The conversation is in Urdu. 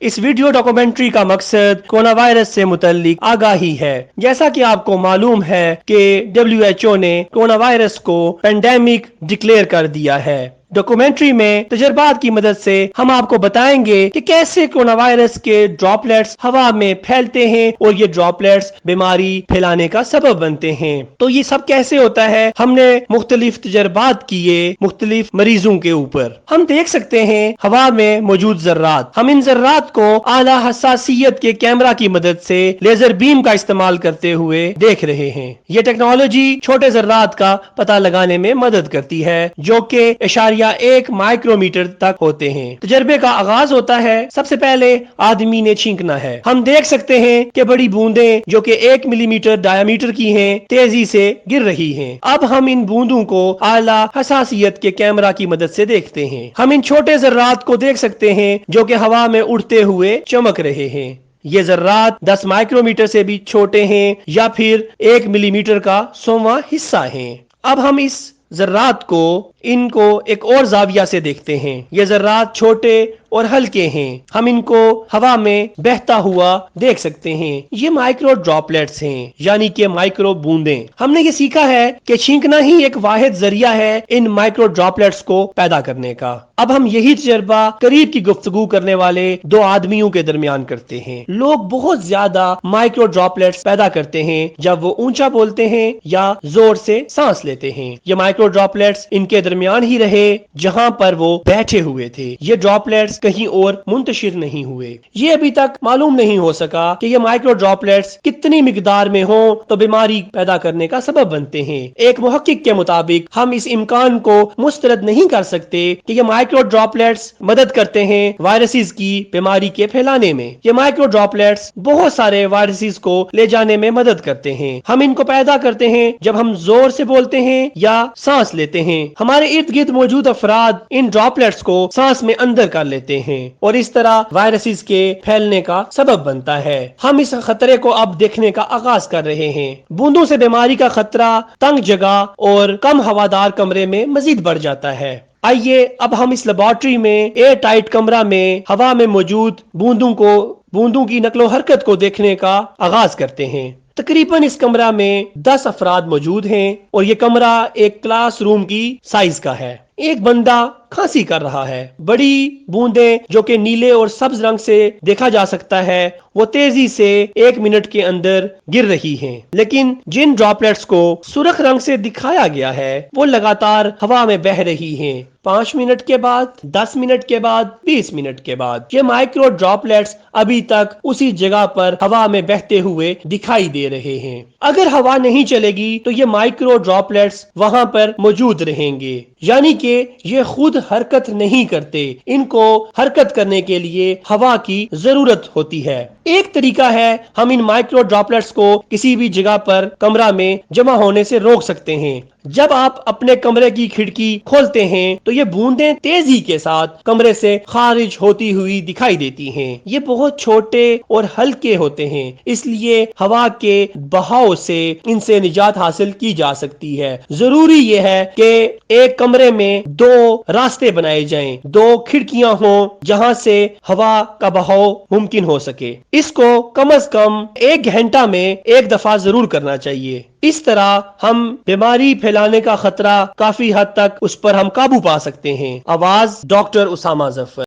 اس ویڈیو ڈاکومنٹری کا مقصد کورونا وائرس سے متعلق آگاہی ہے۔ جیسا کہ آپ کو معلوم ہے کہ WHO نے کورونا وائرس کو پینڈیمک ڈکلیئر کر دیا ہے۔ ڈاکومنٹری میں تجربات کی مدد سے ہم آپ کو بتائیں گے کہ کیسے کورونا وائرس کے ڈراپلیٹس ہوا میں پھیلتے ہیں اور یہ ڈراپلیٹس بیماری پھیلانے کا سبب بنتے ہیں۔ تو یہ سب کیسے ہوتا ہے؟ ہم نے مختلف تجربات کیے مختلف مریضوں کے اوپر۔ ہم دیکھ سکتے ہیں ہوا میں موجود ذرات، ہم ان ذرات کو اعلیٰ حساسیت کے کیمرہ کی مدد سے لیزر بیم کا استعمال کرتے ہوئے دیکھ رہے ہیں۔ یہ ٹیکنالوجی چھوٹے ذرات کا پتہ لگانے میں مدد کرتی ہے جو کہ 1 مائکرو میٹر تک ہوتے ہیں۔ تجربے کا آغاز ہوتا ہے، سب سے پہلے آدمی نے چھینکنا ہے۔ ہم دیکھ سکتے ہیں کہ بڑی بوندیں جو کہ 1 ملی میٹر ڈایامیٹر کی ہیں تیزی سے گر رہی ہیں۔ اب ہم ان بوندوں کو اعلیٰ حساسیت کے کیمرہ کی مدد سے دیکھتے ہیں۔ ہم ان چھوٹے ذرات کو دیکھ سکتے ہیں جو کہ ہوا میں اڑتے ہوئے چمک رہے ہیں۔ یہ ذرات 10 مائکرو میٹر سے بھی چھوٹے ہیں یا پھر 1 ملی میٹر کا 100واں حصہ ہیں۔ اب ہم اس ذرات کو ایک اور زاویہ سے دیکھتے ہیں۔ یہ ذرات چھوٹے اور ہلکے ہیں، ہم ان کو ہوا میں بہتا ہوا دیکھ سکتے ہیں۔ یہ مائکرو ڈراپلیٹس ہیں، یعنی کہ مائکرو بوندیں۔ ہم نے یہ سیکھا ہے کہ چھینکنا ہی ایک واحد ذریعہ ہے ان مائکرو ڈراپلیٹس کو پیدا کرنے کا۔ اب ہم یہی تجربہ قریب کی گفتگو کرنے والے 2 آدمیوں کے درمیان کرتے ہیں۔ لوگ بہت زیادہ مائکرو ڈراپلیٹس پیدا کرتے ہیں جب وہ اونچا بولتے ہیں یا زور سے سانس لیتے ہیں۔ یہ مائکرو ڈراپلیٹس ان کے درمیان ہی رہے جہاں پر وہ بیٹھے ہوئے تھے۔ یہ ڈراپلیٹس کہیں اور منتشر نہیں ہوئے۔ یہ ابھی تک معلوم نہیں ہو سکا کہ یہ مائکرو ڈراپلیٹس کتنی مقدار میں ہوں تو بیماری پیدا کرنے کا سبب بنتے ہیں۔ ایک محقق کے مطابق ہم اس امکان کو مسترد نہیں کر سکتے کہ یہ مائکرو ڈراپلیٹس مدد کرتے ہیں وائرسز کی بیماری کے پھیلانے میں۔ یہ مائکرو ڈراپلیٹس بہت سارے وائرسز کو لے جانے میں مدد کرتے ہیں۔ ہم ان کو پیدا کرتے ہیں جب ہم زور سے بولتے ہیں یا سانس لیتے ہیں۔ ہمارے ارد گرد موجود افراد ان ڈراپلیٹس کو سانس میں اندر کر لیتے ہیں اور اس طرح وائرسز کے پھیلنے کا سبب بنتا ہے۔ ہم اس خطرے کو اب دیکھنے کا آغاز کر رہے ہیں۔ بوندوں سے بیماری کا خطرہ تنگ جگہ اور کم ہوادار کمرے میں مزید بڑھ جاتا ہے۔ آئیے اب ہم اس لیبارٹری میں ایئر ٹائٹ کمرہ میں ہوا میں موجود بوندوں کی نقل و حرکت کو دیکھنے کا آغاز کرتے ہیں۔ تقریباً اس کمرہ میں 10 افراد موجود ہیں اور یہ کمرہ ایک کلاس روم کی سائز کا ہے۔ ایک بندہ کھانسی کر رہا ہے۔ بڑی بوندیں جو کہ نیلے اور سبز رنگ سے دیکھا جا سکتا ہے وہ تیزی سے 1 منٹ کے اندر گر رہی ہیں، لیکن جن ڈراپلیٹس کو سرخ رنگ سے دکھایا گیا ہے وہ لگاتار ہوا میں بہہ رہی ہیں۔ 5 منٹ کے بعد، 10 منٹ کے بعد، 20 منٹ کے بعد یہ مائکرو ڈراپلیٹس ابھی تک اسی جگہ پر ہوا میں بہتے ہوئے دکھائی دے رہے ہیں۔ اگر ہوا نہیں چلے گی تو یہ مائکرو ڈراپلیٹس وہاں پر موجود رہیں گے، یعنی کہ یہ خود حرکت نہیں کرتے، ان کو حرکت کرنے کے لیے ہوا کی ضرورت ہوتی ہے۔ ایک طریقہ ہے ہم ان مائکرو ڈراپلیٹس کو کسی بھی جگہ پر کمرہ میں جمع ہونے سے روک سکتے ہیں۔ جب آپ اپنے کمرے کی کھڑکی کھولتے ہیں تو یہ بوندیں تیزی کے ساتھ کمرے سے خارج ہوتی ہوئی دکھائی دیتی ہیں۔ یہ بہت چھوٹے اور ہلکے ہوتے ہیں، اس لیے ہوا کے بہاؤ سے ان سے نجات حاصل کی جا سکتی ہے۔ ضروری یہ ہے کہ ایک کمرے میں 2 راستے بنائے جائیں، 2 کھڑکیاں ہوں جہاں سے ہوا کا بہاؤ ممکن ہو سکے۔ اس کو کم از کم 1 گھنٹہ میں 1 دفعہ ضرور کرنا چاہیے۔ اس طرح ہم بیماری پھیلانے کا خطرہ کافی حد تک اس پر ہم قابو پا سکتے ہیں۔ آواز ڈاکٹر اسامہ ظفر۔